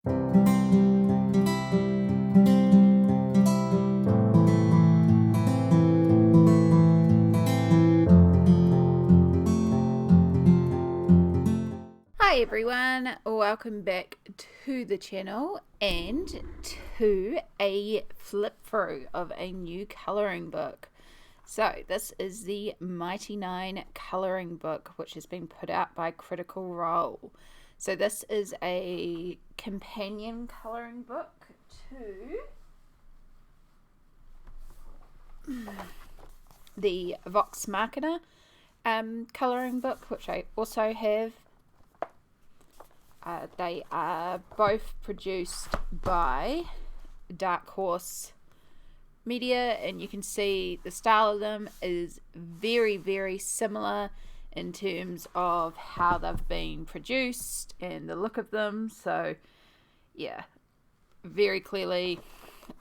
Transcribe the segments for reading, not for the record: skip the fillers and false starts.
Hi everyone, welcome back to the channel and to a flip through of a new colouring book. So this is the Mighty Nein colouring book, which has been put out by Critical Role. So this is a companion colouring book to the Vox Machina colouring book, which I also have. They are both produced by Dark Horse Media, and you can see the style of them is very, very similar in terms of how they've been produced and the look of them. So yeah, very clearly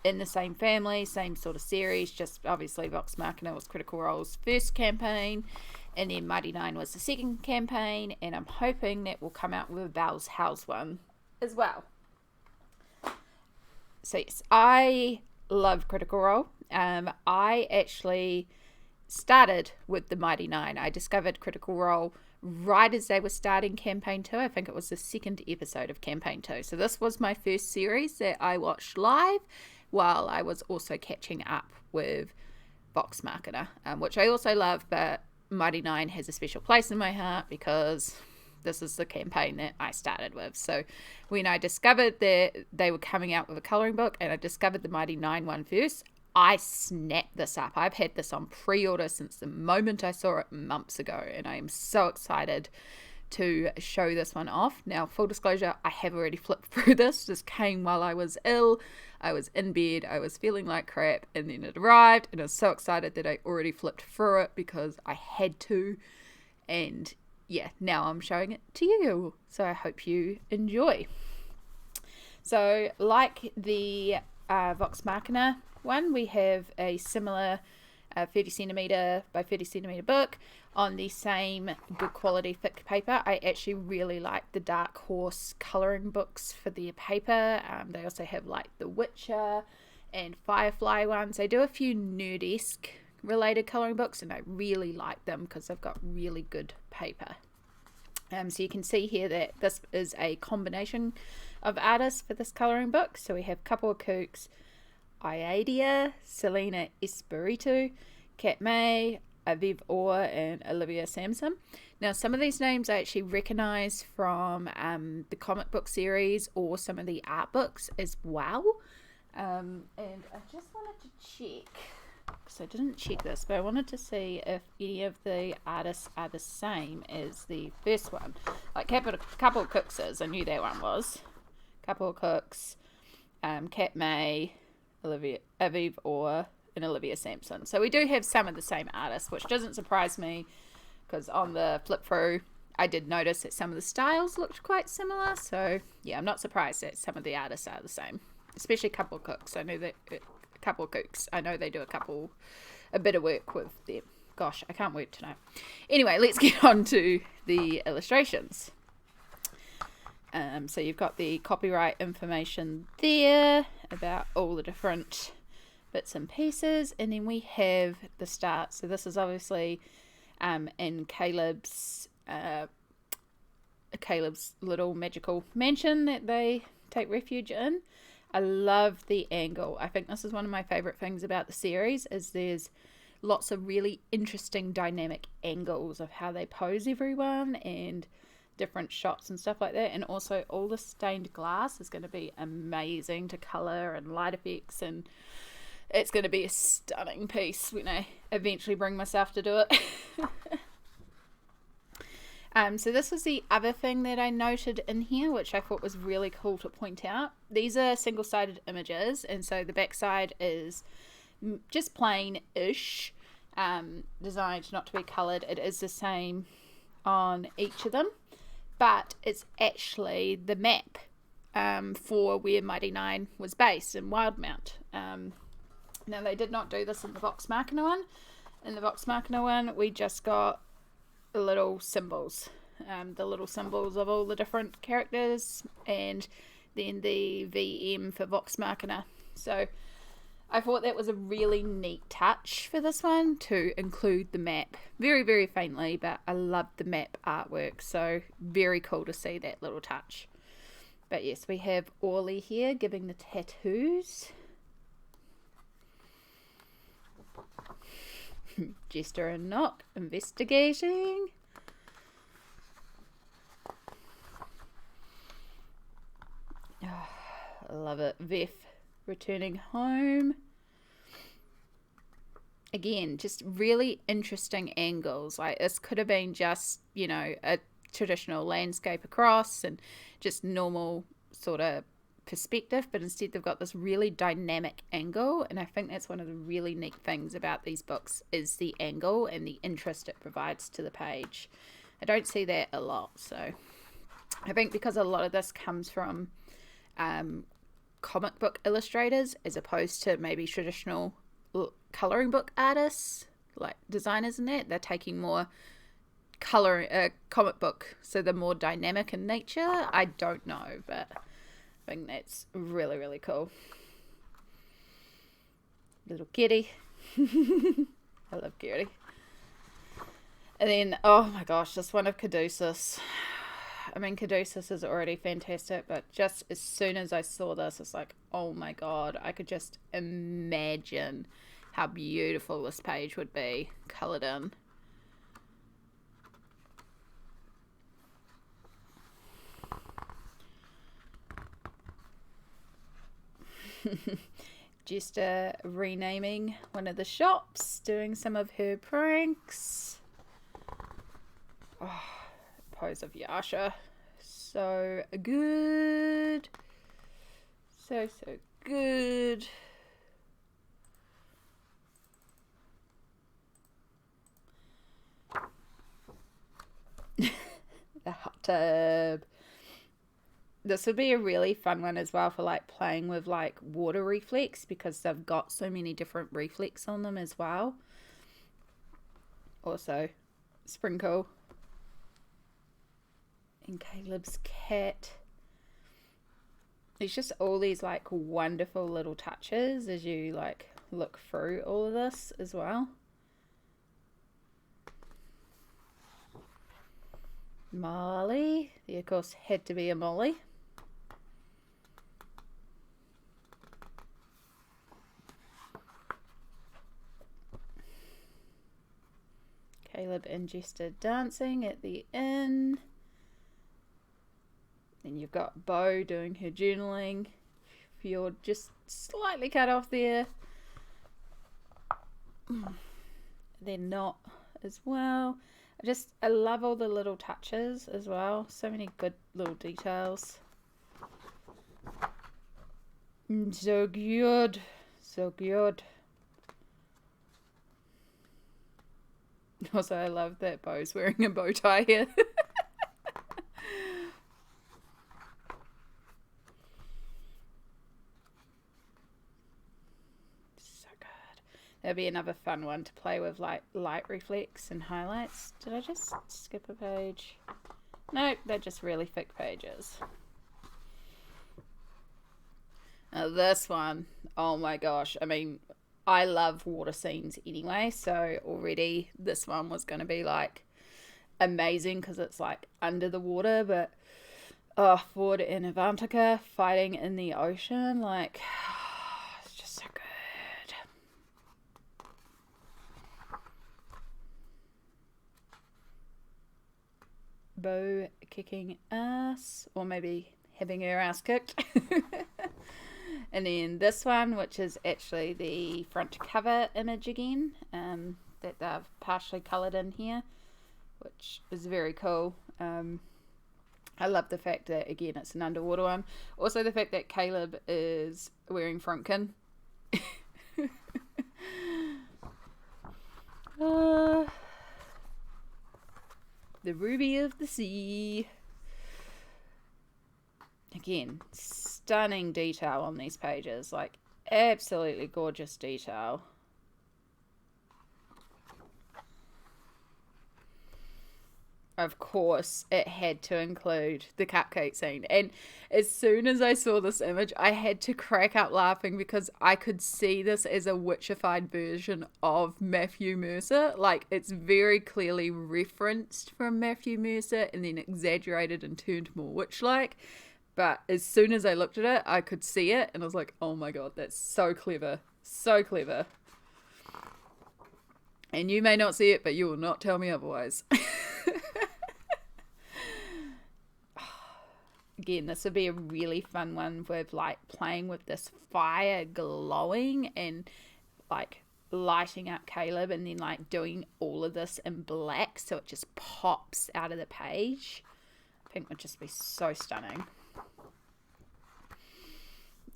in the same family, same sort of series, just obviously Vox Machina was Critical Role's first campaign, and then Mighty Nein was the second campaign, and I'm hoping that will come out with a Val's House one as well. So yes, I love Critical Role. I actually started with the Mighty Nein. I discovered Critical Role right as they were starting Campaign 2. I think it was the second episode of Campaign 2. So this was my first series that I watched live while I was also catching up with Vox Machina, which I also love, but Mighty Nein has a special place in my heart because this is the campaign that I started with. So when I discovered that they were coming out with a colouring book and I discovered the Mighty Nein one first, I snapped this up. I've had this on pre-order since the moment I saw it months ago, and I am so excited to show this one off. Now, full disclosure, I have already flipped through this. This came while I was ill. I was in bed. I was feeling like crap, and then it arrived, and I was so excited that I already flipped through it because I had to. And yeah, now I'm showing it to you. So I hope you enjoy. So like the Vox Machina one, we have a similar 30 centimeter by 30 centimeter book on the same good quality thick paper. I actually really like the Dark Horse colouring books for their paper. They also have like the Witcher and Firefly ones. They do a few nerd-esque related colouring books, and I really like them because they've got really good paper. So you can see here that this is a combination of artists for this colouring book. So we have Couple of Kooks, Iadia, Selena Espiritu, Kat May, Aviv Orr, and Olivia Samson. Now, some of these names I actually recognise from the comic book series or some of the art books as well. And I just wanted to check, because I didn't check this, but I wanted to see if any of the artists are the same as the first one. Like Couple of Cooks is, I knew that one was. Couple of Cooks, Kat May, Aviv Orr, and Olivia Samson. So we do have some of the same artists, which doesn't surprise me because on the flip through I did notice that some of the styles looked quite similar. So yeah, I'm not surprised that some of the artists are the same, especially Couple of Cooks. I know that Couple of Cooks, I know they do a bit of work with them. Gosh, I can't wait to know. Anyway, let's get on to the illustrations. So you've got the copyright information there about all the different bits and pieces, and then we have the start. So this is obviously in Caleb's little magical mansion that they take refuge in. I love the angle. I think this is one of my favorite things about the series, is there's lots of really interesting dynamic angles of how they pose everyone and different shots and stuff like that. And also all the stained glass is going to be amazing to colour and light effects, and it's going to be a stunning piece when I eventually bring myself to do it. So this was the other thing that I noted in here, which I thought was really cool to point out. These are single-sided images, and so the backside is just plain-ish, designed not to be coloured. It is the same on each of them, but it's actually the map for where Mighty Nein was based in Wildemount. Now, they did not do this in the Vox Machina one. In the Vox Machina one, we just got the little symbols of all the different characters, and then the VM for Vox Machina. So I thought that was a really neat touch for this one to include the map. Very, very faintly, but I love the map artwork. So very cool to see that little touch. But yes, we have Orly here giving the tattoos. Jester and Nock investigating. Oh, I love it. Veth returning home. Again, just really interesting angles. Like this could have been just, you know, a traditional landscape across and just normal sort of perspective, but instead they've got this really dynamic angle, and I think that's one of the really neat things about these books is the angle and the interest it provides to the page. I don't see that a lot, so I think because a lot of this comes from comic book illustrators as opposed to maybe traditional colouring book artists like designers and that, they're taking more comic book, so they're more dynamic in nature. I don't know, but I think that's really, really cool. Little kitty. I love kitty. And then, oh my gosh, this one of Caduceus. I mean, Caduceus is already fantastic, but just as soon as I saw this, it's like, oh my god, I could just imagine how beautiful this page would be coloured in. Just renaming one of the shops, doing some of her pranks. Oh, pose of Yasha. So good. So good. The hot tub. This would be a really fun one as well for like playing with like water reflex, because they've got so many different reflex on them as well. Also, Sprinkle and Caleb's cat. It's just all these like wonderful little touches as you like look through all of this as well. Molly. There, of course, had to be a Molly. Caleb and Jester dancing at the inn. Then you've got Bo doing her journaling. You're just slightly cut off there. They're not as well. I love all the little touches as well. So many good little details. So good. So good. Also, I love that Bo's wearing a bow tie here. So good. That'll be another fun one to play with, like light reflex and highlights. Did I just skip a page? No, they're just really thick pages. Now this one, oh my gosh. I mean, I love water scenes anyway, so already this one was going to be like amazing because it's like under the water, but Ford and Avantika fighting in the ocean, like it's just so good. Bo kicking ass, or maybe having her ass kicked. And then this one, which is actually the front cover image again, that they've partially coloured in here, which is very cool. I love the fact that, again, it's an underwater one. Also the fact that Caleb is wearing Frumpkin. The Ruby of the Sea. Again, stunning detail on these pages, like absolutely gorgeous detail. of course, it had to include the cupcake scene. And as soon as I saw this image, I had to crack up laughing because I could see this as a witchified version of Matthew Mercer. Like, it's very clearly referenced from Matthew Mercer and then exaggerated and turned more witch-like. But as soon as I looked at it, I could see it, and I was like, oh my god, that's so clever. So clever. And you may not see it, but you will not tell me otherwise. Again, this would be a really fun one with like playing with this fire glowing and like lighting up Caleb and then like doing all of this in black so it just pops out of the page. I think would just be so stunning.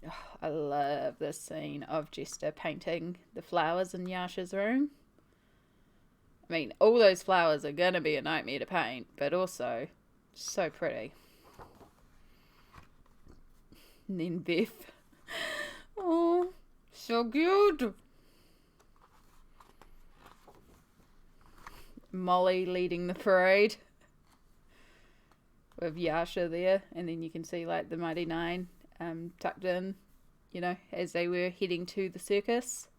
Oh, I love this scene of Jester painting the flowers in Yasha's room. I mean, all those flowers are going to be a nightmare to paint, but also so pretty. And then Beth. Oh, so cute. Molly leading the parade. With Yasha there. And then you can see like the Mighty Nein tucked in, you know, as they were heading to the circus.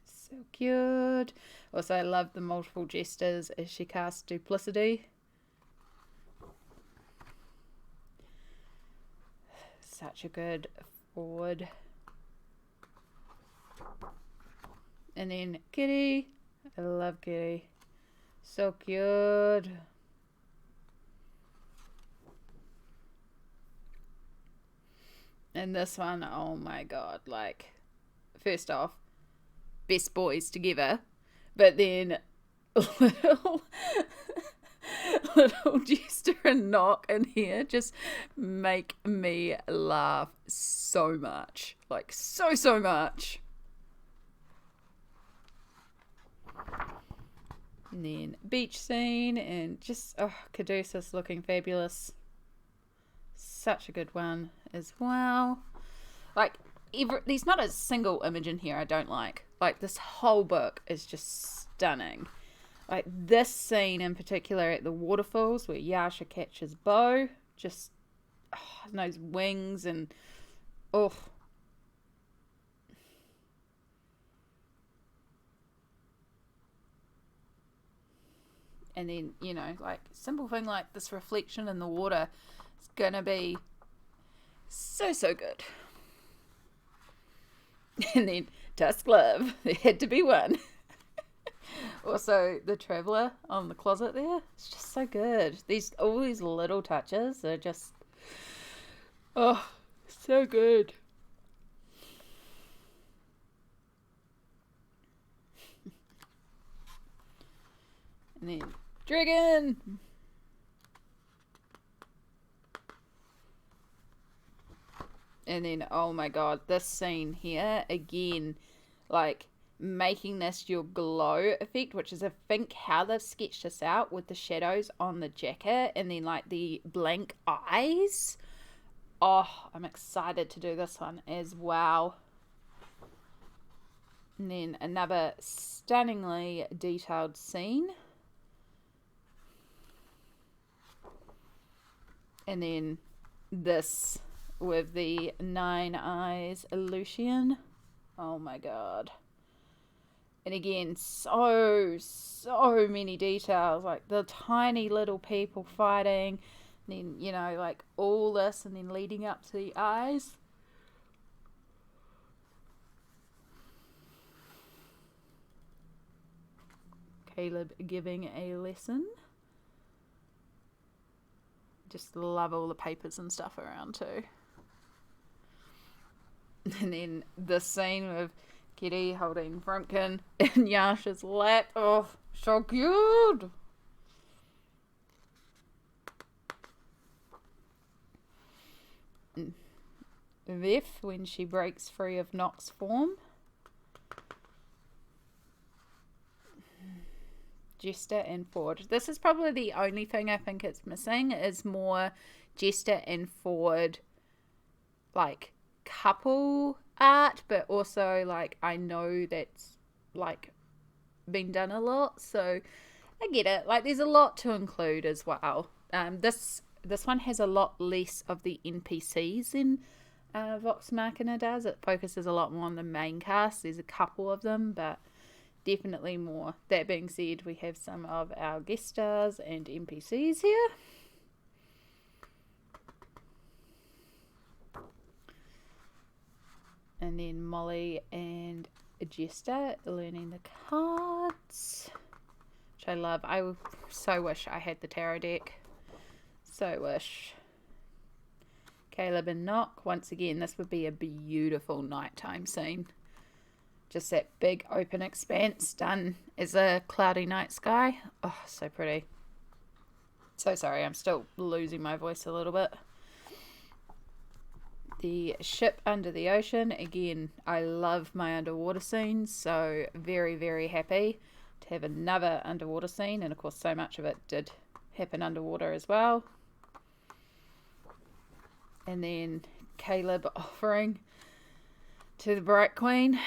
So cute. Also, I love the multiple jesters as she casts duplicity. Such a good forward. And then Kitty. I love Kitty. So cute. And this one, oh my god. Like, first off, best boys together. But then little Jester and Knock in here just make me laugh so much. Like, so much. And then beach scene and just, oh, Caduceus looking fabulous. Such a good one as well. Like, there's not a single image in here I don't like. Like, this whole book is just stunning. Like, this scene in particular at the waterfalls where Yasha catches Bo. Just, oh, those wings and, oh. And then, you know, like, simple thing like this reflection in the water is gonna be so good. And then Tusk Glove, there had to be one. Also, the Traveller on the closet there, it's just so good. All these little touches are just, oh, so good. And then Dragon. And then, oh my god, this scene here, again, like, making this your glow effect, which is, I think, how they've sketched this out with the shadows on the jacket and then, like, the blank eyes. Oh, I'm excited to do this one as well. And then another stunningly detailed scene. And then this with the 9 eyes Lucian. Oh my god. And again, so many details. Like the tiny little people fighting. And then, you know, like all this and then leading up to the eyes. Caleb giving a lesson. Just love all the papers and stuff around too. And then the scene with Kitty holding Frumpkin in Yasha's lap. Oh, so cute. Viv when she breaks free of Nock's form. Jester and Ford. This is probably the only thing I think it's missing is more Jester and Ford like couple art, but also like I know that's like been done a lot, so I get it. Like there's a lot to include as well. This one has a lot less of the NPCs than Vox Machina does. It focuses a lot more on the main cast. There's a couple of them, but definitely more. That being said, we have some of our guest stars and NPCs here. And then Molly and Jester learning the cards, which I love. I so wish I had the tarot deck. So wish. Caleb and Nock. Once again, this would be a beautiful nighttime scene. Just that big open expanse done as a cloudy night sky. Oh, so pretty. So sorry, I'm still losing my voice a little bit. The ship under the ocean. Again, I love my underwater scenes, so very, very happy to have another underwater scene. And of course, so much of it did happen underwater as well. And then Caleb offering to the Bright Queen.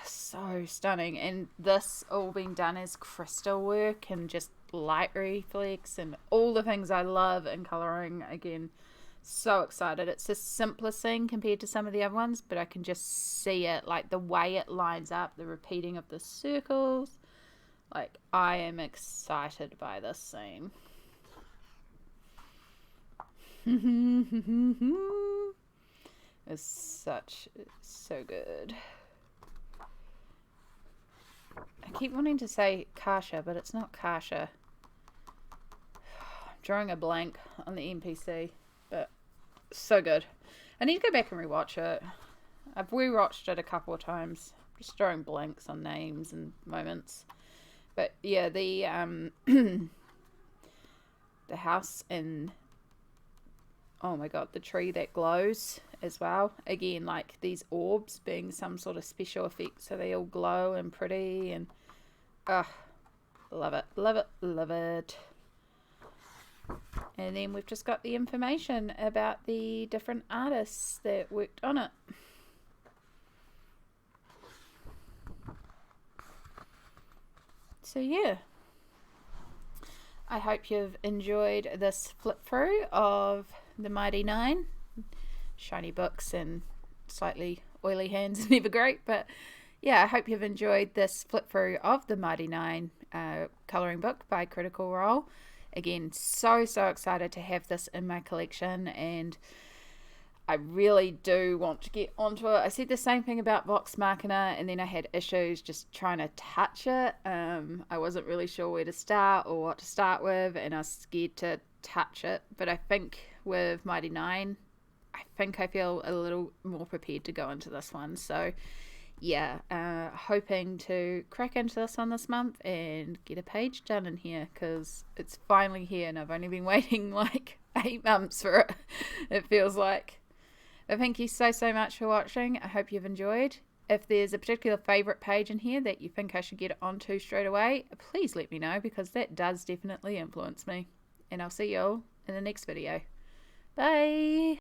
So stunning. And this all being done as crystal work and just light reflex and all the things I love in colouring. Again, so excited. It's the simplest thing compared to some of the other ones, but I can just see it, like the way it lines up, the repeating of the circles. Like, I am excited by this scene. It's so good. I keep wanting to say Kasha, but it's not Kasha. I'm drawing a blank on the NPC, but so good. I need to go back and rewatch it. I've rewatched it a couple of times, just drawing blanks on names and moments. But yeah, the the house in, oh my god, the tree that glows as well. Again, like these orbs being some sort of special effect, so they all glow and pretty, and love it, love it, love it. And then we've just got the information about the different artists that worked on it. So yeah, I hope you've enjoyed this flip through of the Mighty Nein. Shiny books and slightly oily hands are never great, but yeah, I hope you've enjoyed this flip through of the Mighty Nein colouring book by Critical Role. Again, so excited to have this in my collection, and I really do want to get onto it. I said the same thing about Vox Machina, and then I had issues just trying to touch it. I wasn't really sure where to start or what to start with, and I was scared to touch it. But I think with Mighty Nein, I think I feel a little more prepared to go into this one. So yeah, hoping to crack into this one this month and get a page done in here, because it's finally here and I've only been waiting like 8 months for it, it feels like. But thank you so much for watching. I hope you've enjoyed. If there's a particular favourite page in here that you think I should get onto straight away, please let me know, because that does definitely influence me. And I'll see you all in the next video. Bye!